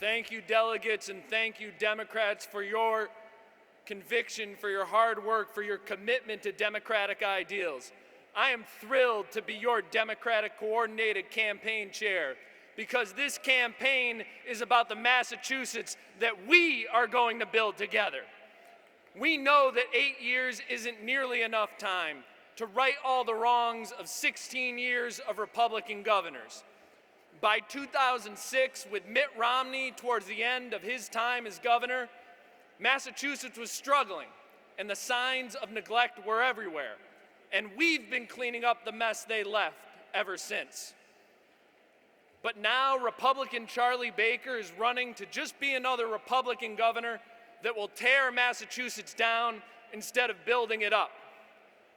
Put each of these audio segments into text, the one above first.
Thank you, delegates, and thank you, Democrats, for your conviction, for your hard work, for your commitment to democratic ideals. I am thrilled to be your Democratic Coordinated Campaign Chair because this campaign is about the Massachusetts that we are going to build together. We know that 8 years isn't nearly enough time to right all the wrongs of 16 years of Republican governors. By 2006, with Mitt Romney towards the end of his time as governor, Massachusetts was struggling, and the signs of neglect were everywhere. And we've been cleaning up the mess they left ever since. But now Republican Charlie Baker is running to just be another Republican governor that will tear Massachusetts down instead of building it up.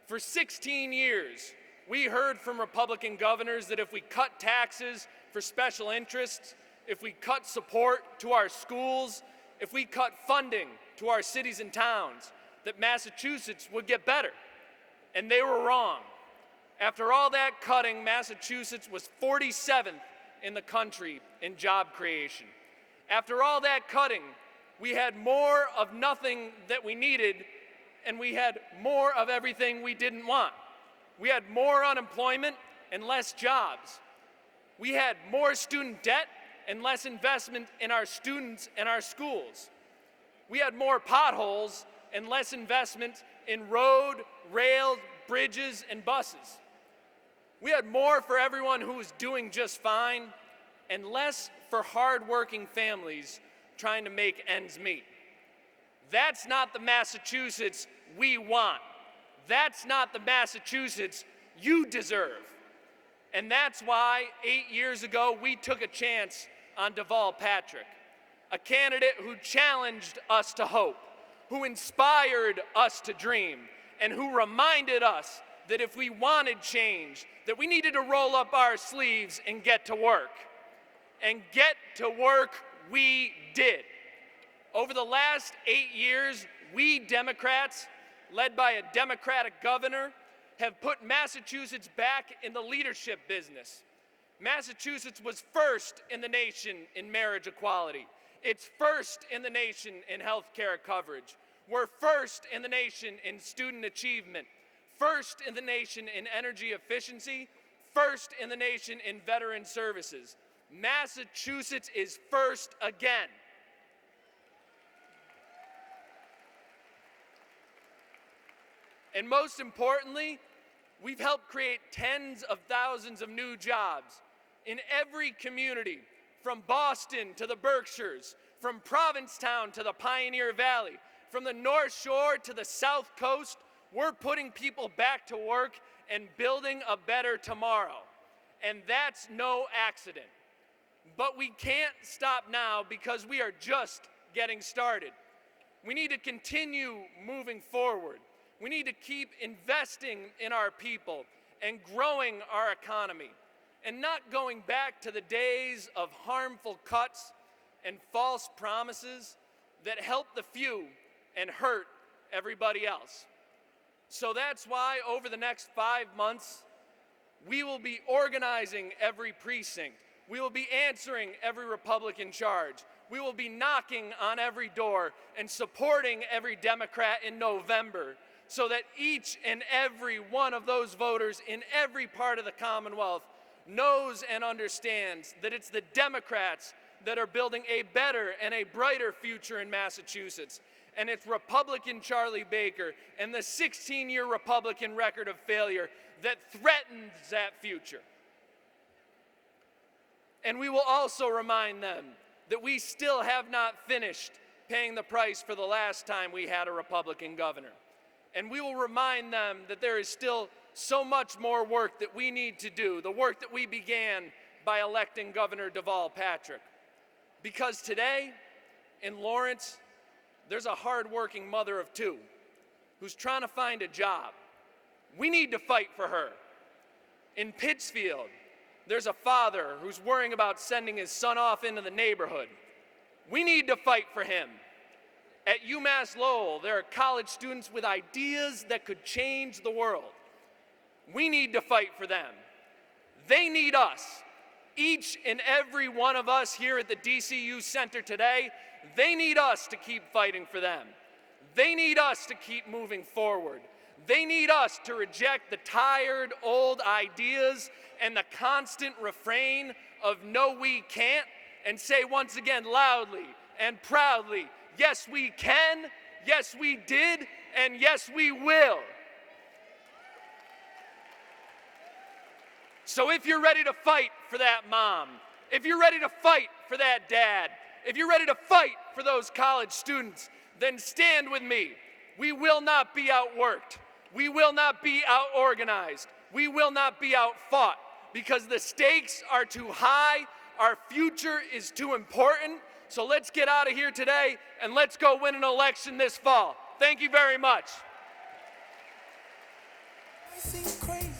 For 16 years, we heard from Republican governors that if we cut taxes for special interests, if we cut support to our schools, if we cut funding to our cities and towns, that Massachusetts would get better. And they were wrong. After all that cutting, Massachusetts was 47th in the country in job creation. After all that cutting, we had more of nothing that we needed, and we had more of everything we didn't want. We had more unemployment and less jobs. We had more student debt and less investment in our students and our schools. We had more potholes and less investment in road, rail, bridges, and buses. We had more for everyone who was doing just fine and less for hard-working families trying to make ends meet. That's not the Massachusetts we want. That's not the Massachusetts you deserve. And that's why 8 years ago we took a chance on Deval Patrick, a candidate who challenged us to hope, who inspired us to dream, and who reminded us that if we wanted change, that we needed to roll up our sleeves and get to work. And get to work we did. Over the last 8 years, we Democrats, led by a Democratic governor, have put Massachusetts back in the leadership business. Massachusetts was first in the nation in marriage equality. It's first in the nation in health care coverage. We're first in the nation in student achievement, first in the nation in energy efficiency, first in the nation in veteran services. Massachusetts is first again. And most importantly, we've helped create tens of thousands of new jobs in every community, from Boston to the Berkshires, from Provincetown to the Pioneer Valley, from the North Shore to the South Coast. We're putting people back to work and building a better tomorrow. And that's no accident. But we can't stop now because we are just getting started. We need to continue moving forward. We need to keep investing in our people and growing our economy and not going back to the days of harmful cuts and false promises that help the few and hurt everybody else. So that's why over the next 5 months, we will be organizing every precinct. We will be answering every Republican charge. We will be knocking on every door and supporting every Democrat in November so that each and every one of those voters in every part of the Commonwealth knows and understands that it's the Democrats that are building a better and a brighter future in Massachusetts. And it's Republican Charlie Baker and the 16-year Republican record of failure that threatens that future. And we will also remind them that we still have not finished paying the price for the last time we had a Republican governor. And we will remind them that there is still so much more work that we need to do, the work that we began by electing Governor Deval Patrick. Because today, in Lawrence, there's a hard-working mother of two who's trying to find a job. We need to fight for her. In Pittsfield, there's a father who's worrying about sending his son off into the neighborhood. We need to fight for him. At UMass Lowell, there are college students with ideas that could change the world. We need to fight for them. They need us. Each and every one of us here at the DCU Center today, they need us to keep fighting for them. They need us to keep moving forward. They need us to reject the tired, old ideas and the constant refrain of no, we can't, and say once again loudly and proudly, yes, we can, yes, we did, and yes, we will. So if you're ready to fight for that mom, if you're ready to fight for that dad, if you're ready to fight for those college students, then stand with me. We will not be outworked. We will not be out-organized. We will not be outfought because the stakes are too high. Our future is too important. So let's get out of here today and let's go win an election this fall. Thank you very much. I think crazy.